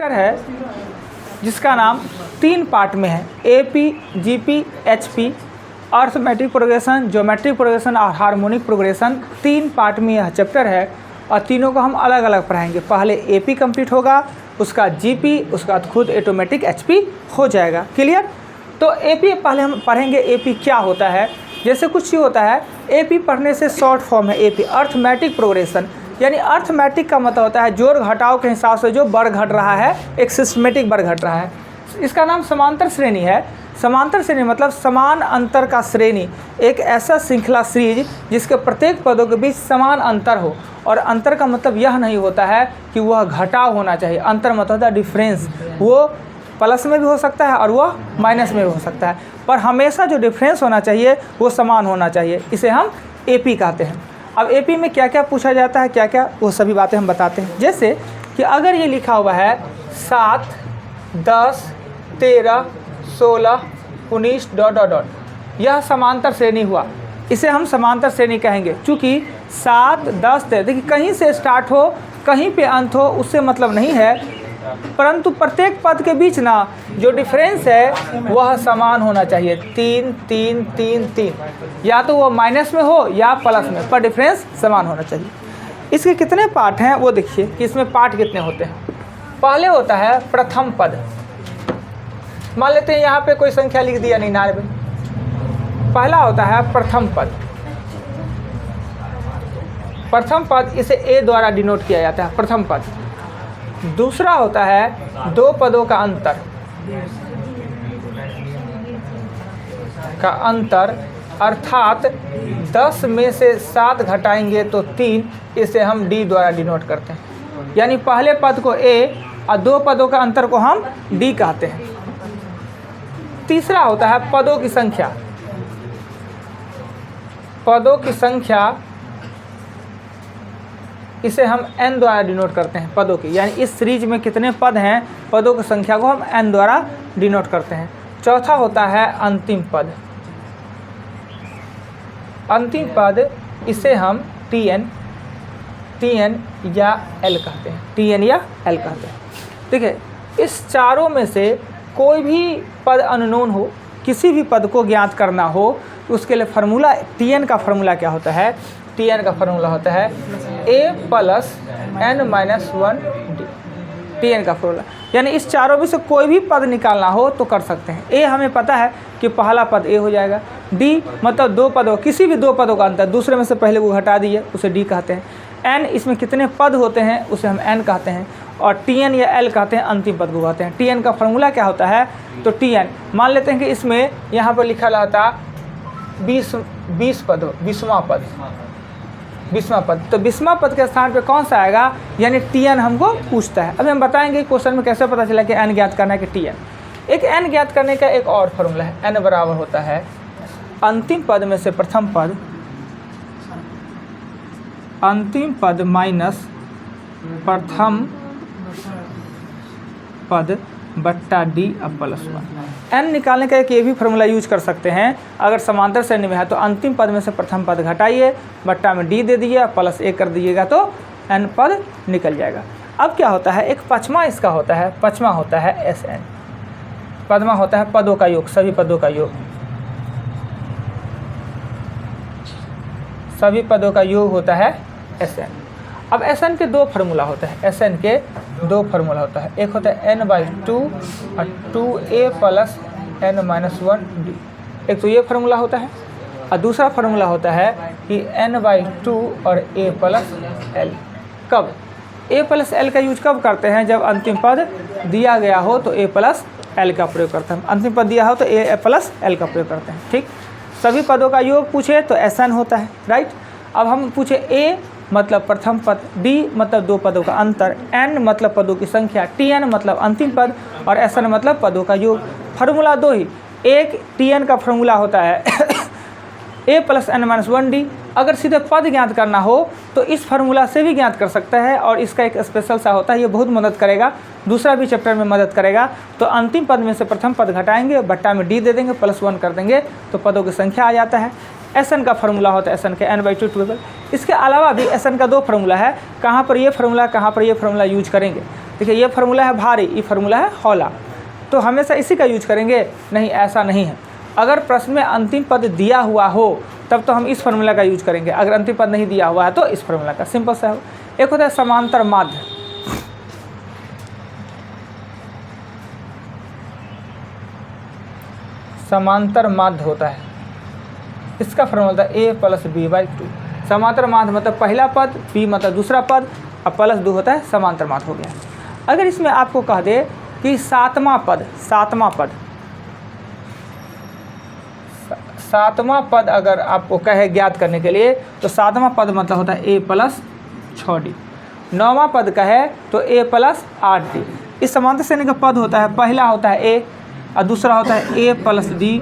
Chapter है जिसका नाम 3 पार्ट में है, AP, GP, HP, arithmetic progression, geometric progression और हार्मोनिक प्रोग्रेशन। 3 पार्ट में यह चैप्टर है और तीनों को हम अलग अलग पढ़ाएंगे। पहले एपी कंप्लीट होगा, उसका जीपी, उसका खुद ऑटोमेटिक एचपी हो जाएगा। क्लियर? तो एपी पहले हम पढ़ेंगे एपी क्या होता है। जैसे कुछ ही होता है, एपी पढ़ने से शॉर्ट फॉर्म है एपी, अर्थमेटिक प्रोग्रेशन। यानी अर्थमेटिक का मतलब होता है जोड़ घटाव के हिसाब से जो बढ़ घट रहा है, एक सिस्टमेटिक बढ़ घट रहा है। इसका नाम समांतर श्रेणी है। समांतर श्रेणी मतलब समान अंतर का श्रेणी, एक ऐसा श्रृंखला सीरीज जिसके प्रत्येक पदों के बीच समान अंतर हो। और अंतर का मतलब यह नहीं होता है कि वह घटाव होना चाहिए। अंतर मतलब होता है डिफरेंस, वो प्लस में भी हो सकता है और वह माइनस में भी हो सकता है, पर हमेशा जो डिफरेंस होना चाहिए वो समान होना चाहिए। इसे हम एपी कहते हैं। अब एपी में क्या क्या पूछा जाता है, क्या क्या, वो सभी बातें हम बताते हैं। जैसे कि अगर ये लिखा हुआ है 7, 10, 13, 16, 19 ... यह समांतर श्रेणी हुआ, इसे हम समांतर श्रेणी कहेंगे। चूँकि 7, 10, 13 देखिए कहीं से स्टार्ट हो कहीं पे अंत हो उससे मतलब नहीं है, परंतु प्रत्येक पद के बीच ना जो डिफरेंस है वह समान होना चाहिए। 3, 3, 3, 3, या तो वो माइनस में हो या प्लस में, पर डिफरेंस समान होना चाहिए। इसके कितने पार्ट हैं वो देखिए कि इसमें पार्ट कितने होते हैं। पहले होता है प्रथम पद। मान लेते हैं यहाँ पे कोई संख्या लिख दिया 99। पहला होता है प्रथम पद। प्रथम पद इसे ए द्वारा डिनोट किया जाता है, प्रथम पद। दूसरा होता है 2 पदों का अंतर अर्थात 10 में से 7 घटाएंगे तो 3, इसे हम डी द्वारा डिनोट करते हैं। यानी पहले पद को ए और 2 पदों का अंतर को हम डी कहते हैं। तीसरा होता है पदों की संख्या। पदों की संख्या इसे हम n द्वारा डिनोट करते हैं, पदों की। यानी इस सीरीज में कितने पद हैं, पदों की संख्या को हम n द्वारा डिनोट करते हैं। चौथा होता है अंतिम पद। अंतिम पद इसे हम tn या l कहते हैं, tn या l कहते हैं। देखिए इस चारों में से कोई भी पद अननोन हो, किसी भी पद को ज्ञात करना हो तो उसके लिए फार्मूला, tn का फार्मूला क्या होता है, tn का फार्मूला होता है a + n - 1 d। tn का फार्मूला यानी इस चारों में से कोई भी पद निकालना हो तो कर सकते हैं। a हमें पता है कि पहला पद a हो जाएगा। d मतलब 2 पदों, किसी भी 2 पदों का अंतर, दूसरे में से पहले वो हटा दिए उसे d कहते हैं। n इसमें कितने पद होते हैं उसे हम n कहते हैं। और tn या l कहते हैं, अंतिम पद को कहते हैं। tn का फार्मूला क्या होता है, तो tn मान लेते हैं कि इसमें यहाँ पर लिखा रहता 20 पद हो, 20वां पद, 20वां पद, तो 20वां पद के स्थान पे कौन सा आएगा, यानी tn हमको पूछता है। अभी हम बताएंगे क्वेश्चन में कैसे पता चला कि n ज्ञात करना है कि tn। एक n ज्ञात करने का एक और फार्मूला है, n बराबर होता है अंतिम पद में से प्रथम पद, अंतिम पद माइनस प्रथम पद बट्टा डी अब +1। n निकालने का एक ये भी फार्मूला यूज कर सकते हैं। अगर समांतर श्रेणी में है तो अंतिम पद में से प्रथम पद घटाइए, बट्टा में d दे दीजिए, +1 कर दीजिएगा तो n पद निकल जाएगा। अब क्या होता है, एक पचमा इसका होता है, पचमा होता है Sn। पदमा होता है पदों का योग, सभी पदों का योग, सभी पदों का योग होता है Sn। अब Sn के 2 फार्मूला होते हैं, Sn के 2 फार्मूला होता है। एक होता है n/2 और 2a + n - 1 d। एक तो ये फार्मूला होता है और दूसरा फार्मूला होता है कि n/2 और a + l। कब a + l का यूज कब करते हैं, जब अंतिम पद दिया गया हो तो a + l का प्रयोग करते हैं। अंतिम पद दिया हो तो a + l का प्रयोग करते हैं। ठीक, सभी पदों का योग पूछे तो Sn होता है, राइट। अब हम पूछे a मतलब प्रथम पद, d मतलब 2 पदों का अंतर, n मतलब पदों की संख्या, tn मतलब अंतिम पद और Sn मतलब पदों का योग। फार्मूला 2 ही, एक tn का फार्मूला होता है a + n - 1 d। अगर सीधे पद ज्ञात करना हो तो इस फार्मूला से भी ज्ञात कर सकता है, और इसका एक स्पेशल सा होता है, ये बहुत मदद करेगा, दूसरा भी चैप्टर में मदद करेगा। तो अंतिम पद में से प्रथम पद घटाएंगे, बट्टा में d दे देंगे, +1 कर देंगे तो पदों की संख्या आ जाता है। Sn का फार्मूला होता है Sn के n/2 12। इसके अलावा भी Sn का 2 फार्मूला है, कहाँ पर ये फार्मूला, कहाँ पर ये फार्मूला यूज करेंगे। देखिए ये फार्मूला है भारी, ये फार्मूला है हौला, तो हमेशा इसी का यूज करेंगे? नहीं, ऐसा नहीं है। अगर प्रश्न में अंतिम पद दिया हुआ हो तब तो हम इस फार्मूला का यूज करेंगे, अगर अंतिम पद नहीं दिया हुआ है तो इस फार्मूला का, सिंपल सा है। एक होता है समांतर माध्य, समांतर माध्य होता है, इसका फार्मूला होता है a + b/2। समांतर माध्य मतलब पहला पद, b मतलब दूसरा पद, और +2 होता है समांतर माध्य हो गया। अगर इसमें आपको कह दे कि सातवां पद अगर आपको कहे ज्ञात करने के लिए, तो सातवां पद मतलब होता है a + 6d। नौवां पद कहे तो a + 8d। इस समांतर श्रेणी का पद होता है, पहला होता है a और दूसरा होता है a + d,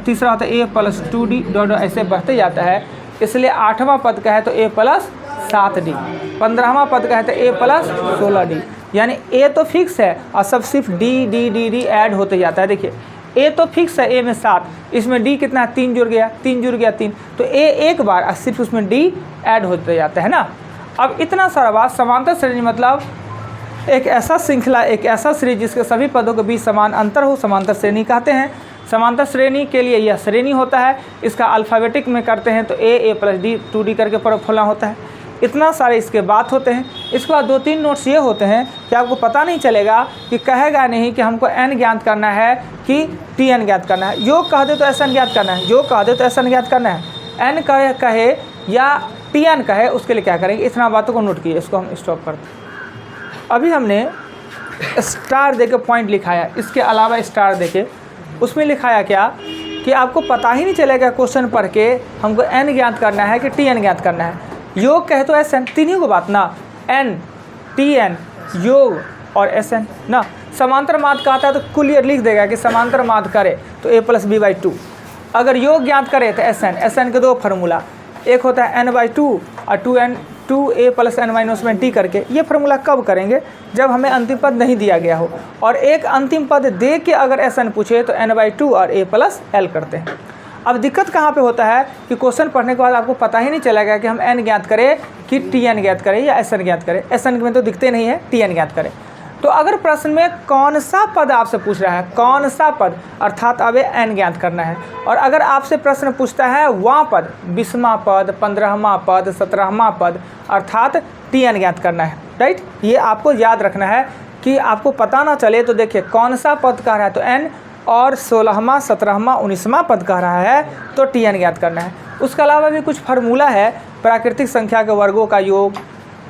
तीसरा होता है a + 2d, डॉट ऐसे बढ़ते जाता है। इसलिए 8वां पद कहे तो a + 7d, 15वां पद कहे तो a + 16d। यानी a तो फिक्स है और सब सिर्फ d ऐड होते जाता है। देखिए a तो फिक्स है, a में 7, इसमें d कितना है, 3 जुड़ गया, 3, तो a एक बार और सिर्फ उसमें d ऐड होते जाता है ना। अब इतना सारा बात, समांतर श्रेणी मतलब एक ऐसा श्रृंखला, एक ऐसा श्रेणी जिसके सभी पदों के बीच समान अंतर हो, समांतर श्रेणी कहते हैं। समांतर श्रेणी के लिए यह श्रेणी होता है, इसका अल्फ़ाबेटिक में करते हैं तो a + d 2d करके फॉर्मूला होता है। इतना सारे इसके बात होते हैं। इसके बाद 2-3 नोट्स ये होते हैं कि आपको पता नहीं चलेगा कि कहेगा नहीं कि हमको n ज्ञात करना है कि tn ज्ञात करना है। योग कह दे तो SN ज्ञात करना है, योग कह दे तो SN ज्ञात करना है। n कहे या tn कहे, उसके लिए क्या करेंगे, इतना बातों को नोट कीजिए। इसको हम स्टॉप करते हैं। अभी हमने स्टार देके पॉइंट लिखाया, इसके अलावा स्टार देके उसमें लिखाया क्या कि आपको पता ही नहीं चलेगा क्वेश्चन पढ़ के हमको n ज्ञात करना है कि tn ज्ञात करना है। योग कहे तो SN, तीनों को बात ना, n, tn, योग और SN ना। समांतर माध्य कहता है तो क्लियर लिख देगा कि समांतर माध्य करे तो a + b/2। अगर योग ज्ञात करे तो SN के 2 फार्मूला, एक होता है n/2 और 2a + n - 1t करके। ये फार्मूला कब करेंगे, जब हमें अंतिम पद नहीं दिया गया हो, और एक अंतिम पद दे के अगर SN पूछे तो n/2 और a + l करते हैं। अब दिक्कत कहाँ पे होता है कि क्वेश्चन पढ़ने के बाद आपको पता ही नहीं चलेगा कि हम n ज्ञात करें कि tn ज्ञात करें या SN ज्ञात करें। SN में तो दिखते नहीं है, tn ज्ञात करें। तो अगर प्रश्न में कौन सा पद आपसे पूछ रहा है, कौन सा पद, अर्थात अब n ज्ञात करना है। और अगर आपसे प्रश्न पूछता है वहाँ पद, 20वां पद, 15वां पद, 17वां पद, अर्थात tn ज्ञात करना है, राइट। ये आपको याद रखना है कि आपको पता ना चले। तो देखिए कौन सा पद कह रहा है तो n, और 16वां, 17वां, 19वां पद कह रहा है तो tn ज्ञात करना है। उसके अलावा भी कुछ फार्मूला है, प्राकृतिक संख्या के वर्गों का योग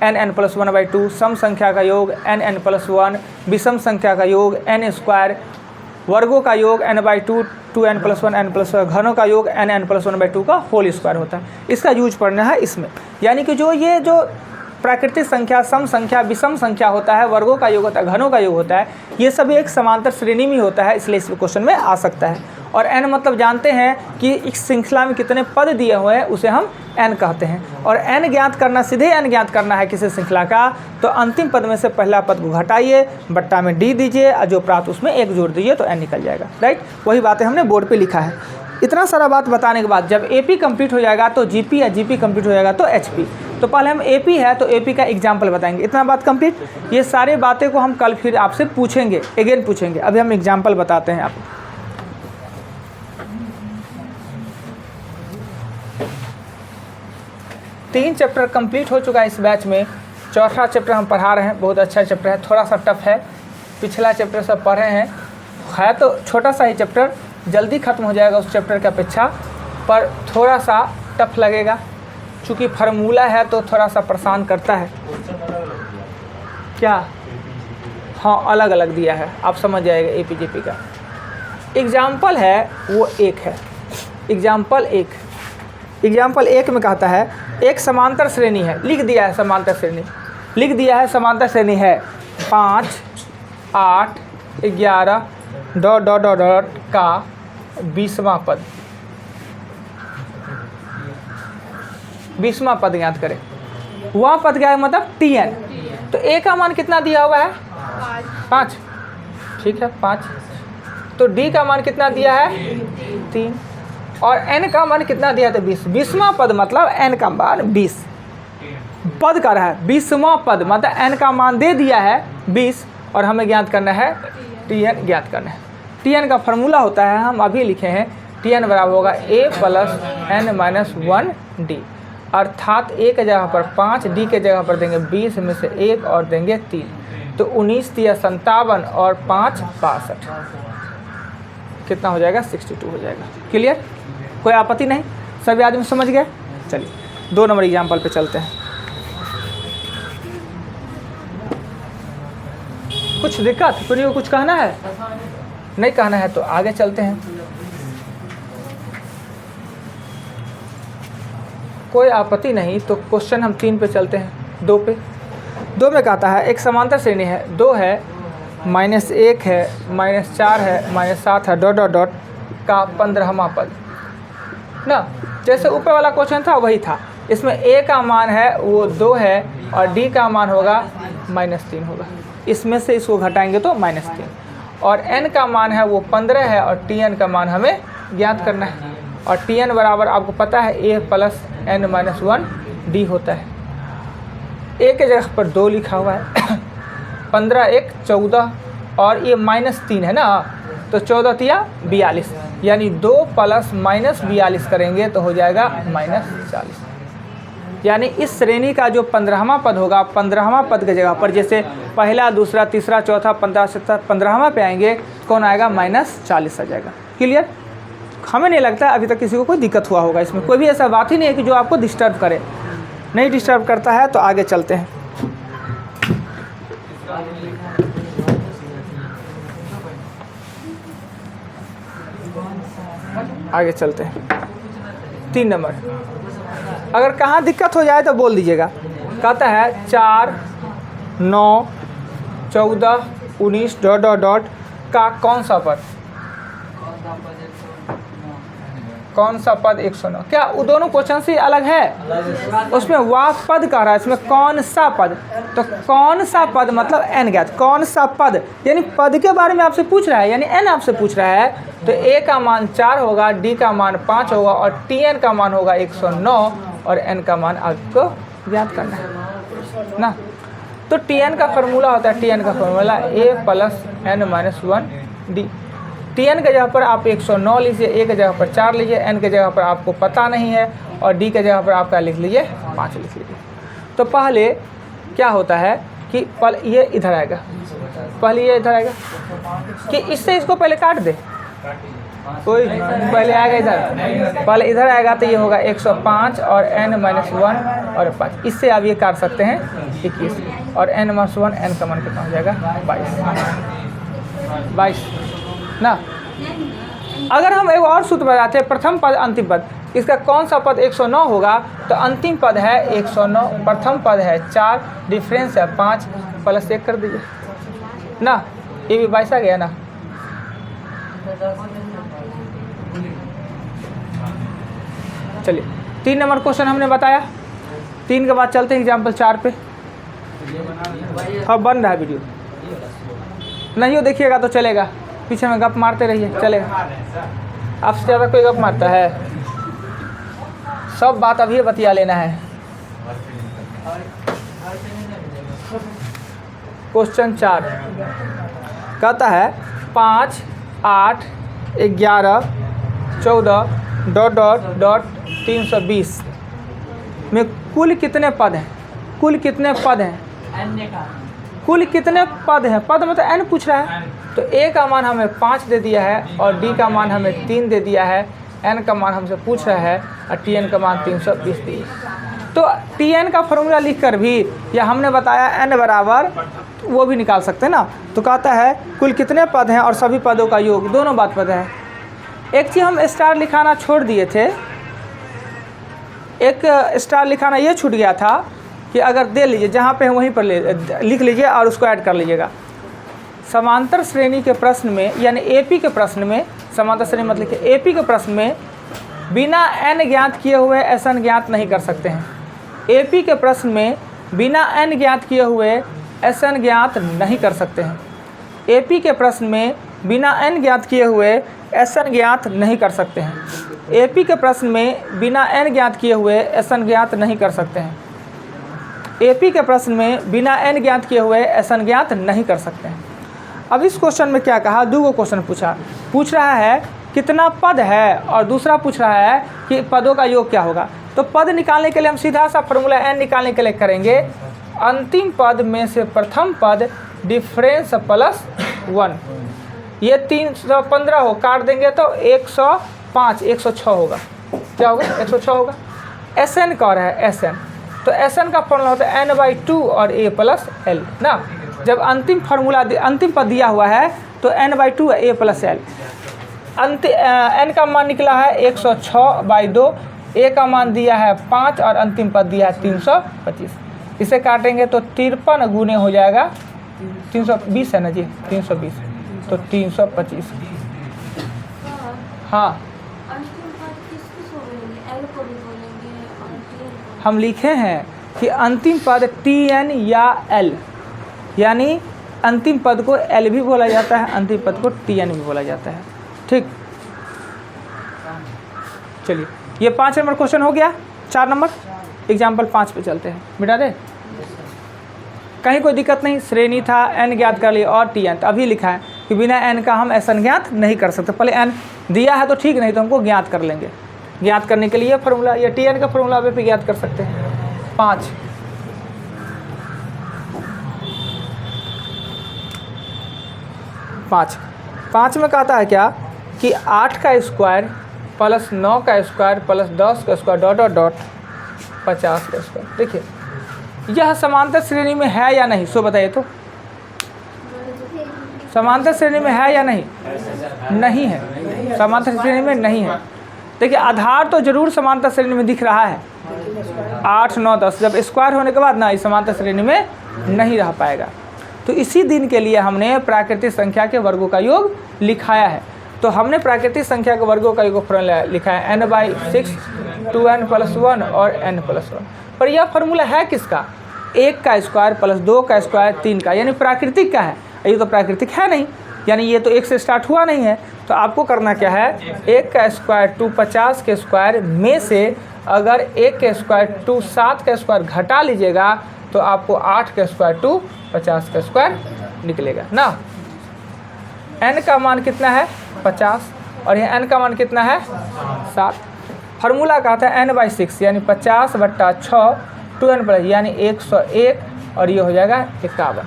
n + 1/2, सम संख्या का योग n + 1, विषम संख्या का योग n², वर्गों का योग n/2, 2n + 1 n + 1, घनों का योग n + 1/2 का होल स्क्वायर होता है। इसका यूज पढ़ना है इसमें। यानी कि ये जो प्राकृतिक संख्या, सम संख्या, विषम संख्या होता है, वर्गों का योग होता है, घनों का योग होता है, ये सब एक समांतर श्रेणी में होता है, इसलिए इस क्वेश्चन में आ सकता है। और n मतलब जानते हैं कि इस श्रृंखला में कितने पद दिए हुए हैं, उसे हम n कहते हैं। और n ज्ञात करना, सीधे n ज्ञात करना है किसी श्रृंखला का, तो अंतिम पद में से पहला पद को घटाइए, बट्टा में d दीजिए और जो प्राप्त उसमें 1 जोड़ दीजिए तो n निकल जाएगा, राइट। वही बातें हमने बोर्ड पे लिखा है। इतना सारा बात बताने के बाद जब AP कंप्लीट हो जाएगा तो GP, या GP कंप्लीट हो जाएगा तो HP। तो पहले हम AP है तो AP का एग्जाम्पल बताएंगे। इतना बात कंप्लीट। ये सारे बातें को हम कल फिर आपसे पूछेंगे, अगेन पूछेंगे। अभी हम एग्जाम्पल बताते हैं आपको। तीन चैप्टर कंप्लीट हो चुका है इस बैच में। चौथा चैप्टर हम पढ़ा रहे हैं, बहुत अच्छा चैप्टर है, थोड़ा सा टफ है। पिछला चैप्टर सब पढ़े हैं, है तो छोटा सा ही चैप्टर, जल्दी ख़त्म हो जाएगा उस चैप्टर की अपेक्षा, पर थोड़ा सा टफ लगेगा चूँकि फार्मूला है तो थोड़ा सा परेशान करता है। क्या? हाँ, अलग अलग दिया है, आप समझ जाएगा। AP GP का एग्जाम्पल है वो एक है। एग्जाम्पल एक में कहता है एक समांतर श्रेणी है, लिख दिया है समांतर श्रेणी, लिख दिया है समांतर श्रेणी है 5, 8, 11 ... का 20वां पद, 20वां पद ज्ञात करें। वह पद क्या है, मतलब tn। तो a का मान कितना दिया हुआ है? 5, ठीक है 5। तो d का मान कितना दिया है? 3। और n का मान कितना दिया था? 20। 20वां पद मतलब n का मान 20 पद का रहा है। 20वां पद मतलब n का मान दे दिया है 20 और हमें ज्ञात करना है Tn ज्ञात करना है। Tn का फार्मूला होता है, हम अभी लिखे हैं, Tn बराबर होगा a प्लस n - 1d, अर्थात a के जगह पर 5, d के जगह पर देंगे 20 में से 1 और देंगे 3, तो 19 × 57 और 5 62, कितना हो जाएगा 62 हो जाएगा। क्लियर, कोई आपत्ति नहीं, सभी आदमी समझ गए। चलिए 2 नंबर एग्जाम्पल पे चलते हैं। कुछ दिक्कत पूरी, कुछ कहना है? नहीं कहना है तो आगे चलते हैं। कोई आपत्ति नहीं तो क्वेश्चन हम 3 पे चलते हैं। 2 पे, 2 में कहता है एक समांतर श्रेणी है, 2 है, -1 है, -4 है, -7 है, डॉट डॉट डॉट का 15वां पद ना। जैसे ऊपर वाला क्वेश्चन था वही था, इसमें a का मान है वो 2 है और d का मान होगा -3 होगा, इसमें से इसको घटाएंगे तो -3, और n का मान है वो 15 है और Tn का मान हमें ज्ञात करना है, और Tn बराबर आपको पता है a प्लस n - 1d होता है। a के जगह पर 2 लिखा हुआ है, 15 × 1 = 14 और ये -3 है ना, तो 14 × 3 = 42, यानी 2 + -42 करेंगे तो हो जाएगा -40। यानी इस श्रेणी का जो 15वां पद होगा, 15वां पद के जगह पर जैसे पहला, दूसरा, तीसरा, चौथा, 15, 17, 15वां पे आएंगे, कौन आएगा -40 आ जाएगा। क्लियर, हमें नहीं लगता अभी तक किसी को कोई दिक्कत हुआ होगा, इसमें कोई भी ऐसा बात ही नहीं है कि जो आपको डिस्टर्ब करे। नहीं डिस्टर्ब करता है तो आगे चलते हैं। आगे चलते हैं 3 नंबर। अगर कहाँ दिक्कत हो जाए तो बोल दीजिएगा। कहता है 4, 9, 14, 19 डॉट डॉट डॉट का कौन सा पद, कौन सा पद 109। क्या वो दोनों क्वेश्चन से अलग है? उसमें वह पद कह रहा है, इसमें कौन सा पद, तो कौन सा पद मतलब n ज्ञात, कौन सा पद यानी पद के बारे में आपसे पूछ रहा है, यानी n आपसे पूछ रहा है, तो a का मान 4 होगा, d का मान 5 होगा और Tn का मान होगा 109 और n का मान आपको ज्ञात करना है ना। तो Tn का फार्मूला होता है, Tn का formula a plus n - 1d। Tn के जगह पर आप 109 लीजिए, a के जगह पर 4 लीजिए, n के जगह पर आपको पता नहीं है और d के जगह पर आपका लिख लीजिए 5 लिख लीजिए। तो पहले क्या होता है कि ये इधर आएगा, पहले ये इधर आएगा कि इससे इसको पहले काट दे, कोई पहले आएगा इधर, पहले इधर आएगा तो ये होगा 105 और n - 1 और 5, इससे आप ये काट सकते हैं 21 और n - 1 n का मान कितना हो जाएगा 22 ना। अगर हम एक और सूत्र बताते हैं, प्रथम पद अंतिम पद, इसका कौन सा पद 109 होगा, तो अंतिम पद है 109, प्रथम पद है 4, डिफरेंस है 5 प्लस 1 कर दीजिए ना, ये भी 22 आ गया ना। चलिए 3 नंबर क्वेश्चन हमने बताया, 3 के बाद चलते हैं एग्जाम्पल 4 पे। अब बन रहा है वीडियो, नहीं हो देखिएगा तो चलेगा, पीछे में गप मारते रहिए चलेगा। आपसे ज़्यादा कोई गप मारता है? सब बात अभी बतिया लेना है। क्वेश्चन 4 कहता है 5, 8, 11, 14 डॉट डॉट डॉट 320 में कुल कितने पद हैं, कुल कितने पद हैं, कुल कितने पद हैं, पद मतलब n पूछ रहा है। तो a का मान हमें 5 दे दिया है और d का मान हमें 3 दे दिया है, n का मान हमसे पूछ रहा है और Tn का मान 320 दिया। तो Tn का फॉर्मूला लिखकर भी, या हमने बताया n बराबर, वो भी निकाल सकते हैं ना। तो कहता है कुल कितने पद हैं और सभी पदों का योग, दोनों बात पता है। एक चीज़ हम स्टार लिखाना छोड़ दिए थे, एक स्टार लिखाना ये छूट गया था कि अगर दे लीजिए जहाँ पे है वहीं पर लिख लीजिए और उसको ऐड कर लीजिएगा। समांतर श्रेणी के प्रश्न में, यानी एपी के प्रश्न में, समांतर श्रेणी मतलब कि एपी के प्रश्न में बिना n ज्ञात किए हुए SN ज्ञात नहीं कर सकते हैं। एपी के प्रश्न में बिना n ज्ञात किए हुए SN ज्ञात नहीं कर सकते हैं। एपी के प्रश्न में बिना n ज्ञात किए हुए SN ज्ञात नहीं कर सकते हैं। एपी के प्रश्न में बिना n ज्ञात किए हुए SN ज्ञात नहीं कर सकते हैं। एपी के प्रश्न में बिना एन ज्ञात किए हुए एसएन ज्ञात नहीं कर सकते हैं। अब इस क्वेश्चन में क्या कहा, दो क्वेश्चन पूछ रहा है कितना पद है और दूसरा पूछ रहा है कि पदों का योग क्या होगा। तो पद निकालने के लिए हम सीधा सा फॉर्मूला एन निकालने के लिए करेंगे, अंतिम पद में से प्रथम पद डिफरेंस प्लस 1, ये 315 हो, काट देंगे तो 105 106 होगा। क्या होगा? 106 होगा। एस एन का है एस एन, तो एस एन का फॉर्मूला होता है n/2 और a प्लस एल ना। जब अंतिम पद दिया हुआ है तो n/2 a plus L. N का मान निकला है 106/2, ए का मान दिया है 5 और अंतिम पद दिया है 325। इसे काटेंगे तो 53 गुने हो जाएगा 320 है ना जी, 320 तो 325। हाँ, हम लिखे हैं कि अंतिम पद टी एन या एल, यानी अंतिम पद को एल भी बोला जाता है, अंतिम पद को टी एन भी बोला जाता है। ठीक, चलिए ये 5 नंबर क्वेश्चन हो गया। 4 नंबर एग्जाम्पल 5 पे चलते हैं। मिटा दे, कहीं कोई दिक्कत नहीं, श्रेणी था, एन ज्ञात कर लिया और टी एन। तो अभी लिखा है कि बिना एन का हम एस एन ज्ञात नहीं कर सकते। पहले एन दिया है तो ठीक, नहीं तो हमको ज्ञात कर लेंगे। ज्ञात करने के लिए फॉर्मूला, ये टी एन का फॉर्मूला अभी पे ज्ञात कर सकते हैं। 5 में कहता है क्या कि 8 का स्क्वायर प्लस 9 का स्क्वायर प्लस 10 का स्क्वायर डॉट डॉट डॉट 50 का स्क्वायर। देखिए यह समांतर श्रेणी में है या नहीं, सो बताइए तो। समांतर श्रेणी में है या नहीं? नहीं है, समांतर श्रेणी में नहीं है। देखिए आधार तो जरूर समांतर श्रेणी में दिख रहा है, 8 9 10, जब स्क्वायर होने के बाद ना इस समांतर श्रेणी में नहीं रह पाएगा। तो इसी दिन के लिए हमने प्राकृतिक संख्या के वर्गों का योग लिखाया है। तो हमने प्राकृतिक संख्या के वर्गों का योग फॉर्मूला लिखा है n/6 2n + 1 और n + 1। पर यह फॉर्मूला है किसका? 1 का स्क्वायर प्लस 2 का स्क्वायर 3 का, यानी प्राकृतिक का है। ये तो प्राकृतिक है नहीं, यानी ये तो 1 से स्टार्ट हुआ नहीं है। तो आपको करना क्या है, 1 का स्क्वायर 2 50 के स्क्वायर में से अगर 1 का स्क्वायर 2 7 का स्क्वायर घटा लीजिएगा तो आपको 8 का स्क्वायर 2 50 का स्क्वायर निकलेगा ना। n का मान कितना है? 50 और यह n का मान कितना है? 7। फार्मूला का था n/6 यानी 50/6 2n+ यानी 101 और ये हो जाएगा 51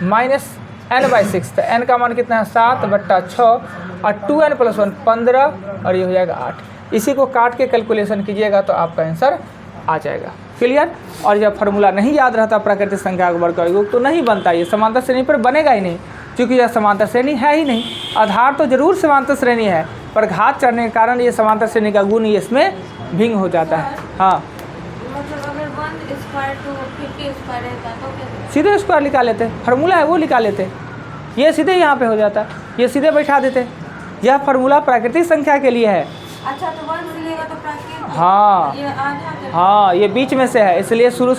माइनस n/6, तो n का मान कितना है? 7/6 और 2n + 1 15 और ये हो जाएगा 8। इसी को काट के कैलकुलेशन कीजिएगा तो आपका आंसर आ जाएगा। क्लियर? और जब फार्मूला नहीं याद रहता प्राकृतिक संख्या का वर्ग का योग तो नहीं बनता, ये समांतर श्रेणी पर बनेगा ही नहीं, क्योंकि यह समांतर श्रेणी है ही नहीं। आधार तो जरूर समांतर श्रेणी है, पर घात चढ़ने के कारण ये समांतर श्रेणी का गुण इसमें भिन्न हो जाता है। हाँ, मतलब अगर 1 स्क्वायर टू 50 स्क्वायर रहता तो सीधे स्क्वायर निकाल लेते, फार्मूला है वो निकाल लेते, ये सीधे यहाँ पे हो जाता, ये सीधे बैठा देते। यह फार्मूला प्राकृतिक संख्या के लिए है। अच्छा, तो 1 से लेगा तो प्राकृतिक, हाँ ये आधा हाँ, ये बीच में से है, इसलिए शुरू से